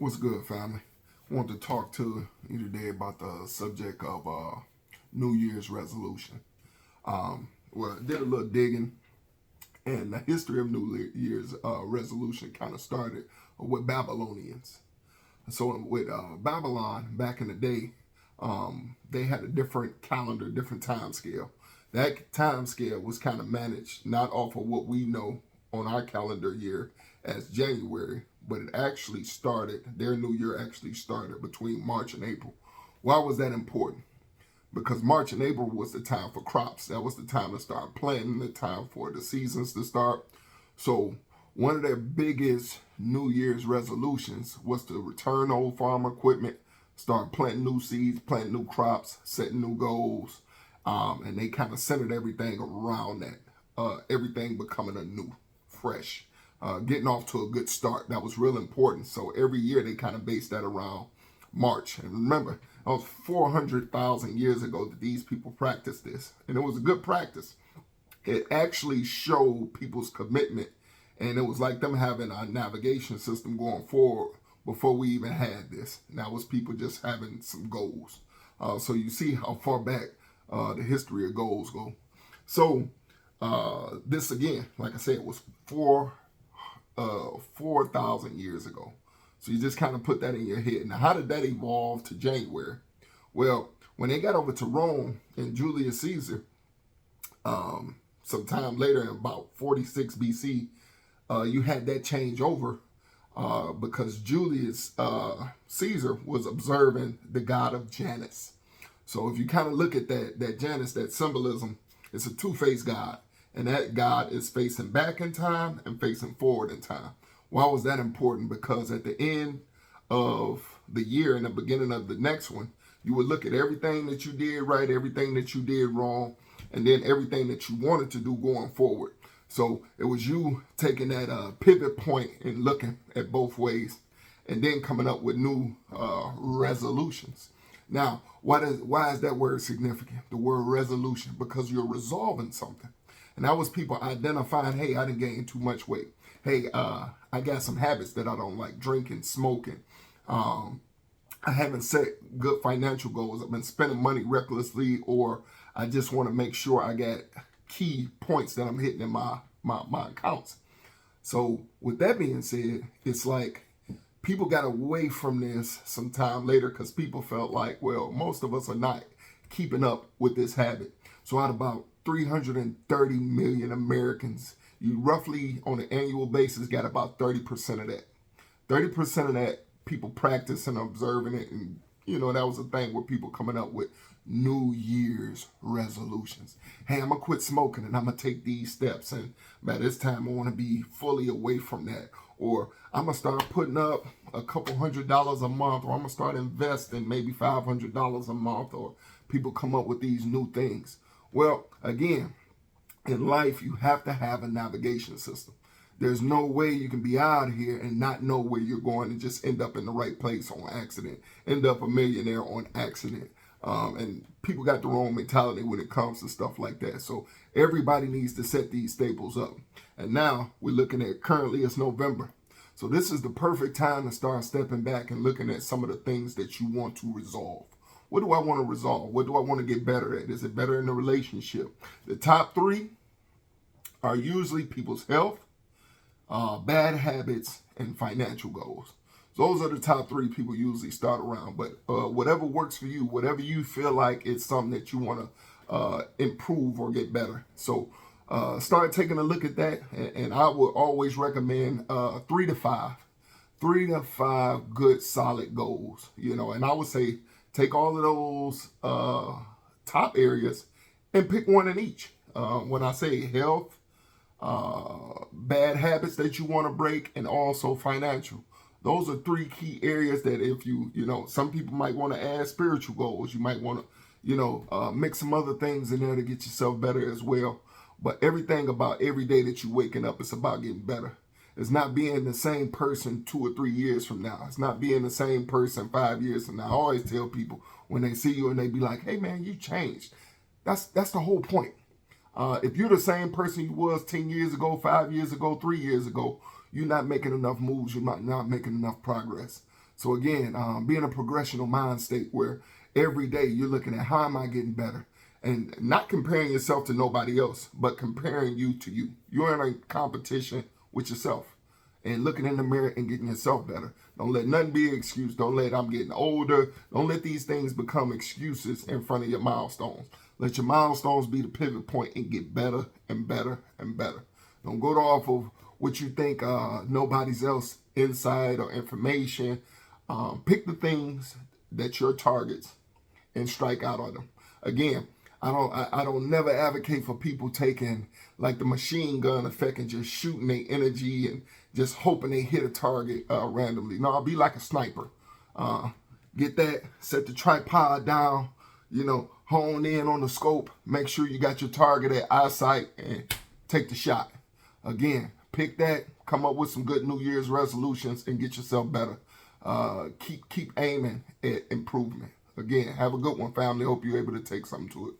What's good, family? I want to talk to you today about the subject of New Year's resolution. Well, I did a little digging, and the history of New Year's resolution kind of started with Babylonians. So with Babylon back in the day, they had a different calendar, different time scale. That time scale was kind of managed not off of what we know on our calendar year as January, but it actually started, their new year actually started between March and April. Why was that important? Because March and April was the time for crops. That was the time to start planting, the time for the seasons to start. So one of their biggest New Year's resolutions was to return old farm equipment, start planting new seeds, planting new crops, setting new goals, and they kind of centered everything around that. Everything becoming a new, fresh, getting off to a good start. That was real important. So every year they kind of based that around March. And remember, that was 400,000 years ago that these people practiced this. And it was a good practice. It actually showed people's commitment. And it was like them having a navigation system going forward before we even had this. And that was people just having some goals. So you see how far back the history of goals go. So this again, like I said, was 4,000 years ago. So you just kind of put that in your head. Now, how did that evolve to January? Well, when they got over to Rome and Julius Caesar, sometime later in about 46 BC, you had that change over because Julius Caesar was observing the god of Janus. So if you kind of look at that Janus, that symbolism, it's a two-faced god. And that God is facing back in time and facing forward in time. Why was that important? Because at the end of the year and the beginning of the next one, you would look at everything that you did right, everything that you did wrong, and then everything that you wanted to do going forward. So it was you taking that pivot point and looking at both ways and then coming up with new resolutions. Now, why is that word significant? The word resolution, because you're resolving something. And that was people identifying, hey, I didn't gain too much weight. Hey, I got some habits that I don't like, drinking, smoking. I haven't set good financial goals. I've been spending money recklessly, or I just want to make sure I got key points that I'm hitting in my accounts. So with that being said, it's like people got away from this sometime later because people felt like, well, most of us are not keeping up with this habit. So out of about 330 million Americans, you roughly on an annual basis got about 30% of that. 30% of that people practice and observing it. And, that was a thing where people coming up with New Year's resolutions. Hey, I'm going to quit smoking and I'm going to take these steps. And by this time, I want to be fully away from that. Or I'm going to start putting up a couple $100 a month, or I'm going to start investing maybe $500 a month, or people come up with these new things. Well, again, in life, you have to have a navigation system. There's no way you can be out here and not know where you're going and just end up in the right place on accident, end up a millionaire on accident. And people got the wrong mentality when it comes to stuff like that. So everybody needs to set these staples up. And now we're looking at currently it's November. So this is the perfect time to start stepping back and looking at some of the things that you want to resolve. What do I want to resolve? What do I want to get better at? Is it better in the relationship? The top three are usually people's health, bad habits, and financial goals. Those are the top three people usually start around. But whatever works for you, whatever you feel like it's something that you want to improve or get better. So start taking a look at that. And I would always recommend 3 to 5. 3 to 5 good, solid goals. And I would say take all of those top areas and pick one in each. When I say health, bad habits that you want to break, and also financial. Those are 3 key areas that if some people might want to add spiritual goals. You might want to, mix some other things in there to get yourself better as well. But everything about every day that you're waking up, it's about getting better. It's not being the same person 2 or 3 years from now. It's not being the same person 5 years from now. I always tell people when they see you and they be like, hey, man, you changed. That's the whole point. If you're the same person you was 10 years ago, 5 years ago, 3 years ago, you're not making enough moves. You're not making enough progress. So again, be in a progressional mind state where every day you're looking at how am I getting better? And not comparing yourself to nobody else, but comparing you to you. You're in a competition with yourself and looking in the mirror and getting yourself better. Don't let nothing be an excuse. Don't let I'm getting older. Don't let these things become excuses in front of your milestones. Let your milestones be the pivot point and get better and better and better. Don't go off of what you think nobody's else insight or information. Pick the things that your targets and strike out on them. Again, I don't never advocate for people taking like the machine gun effect and just shooting their energy and just hoping they hit a target randomly. No, I'll be like a sniper. Get that, set the tripod down, hone in on the scope, make sure you got your target at eyesight and take the shot. Again, pick that, come up with some good New Year's resolutions and get yourself better. Keep aiming at improvement. Again, have a good one, family. Hope you're able to take something to it.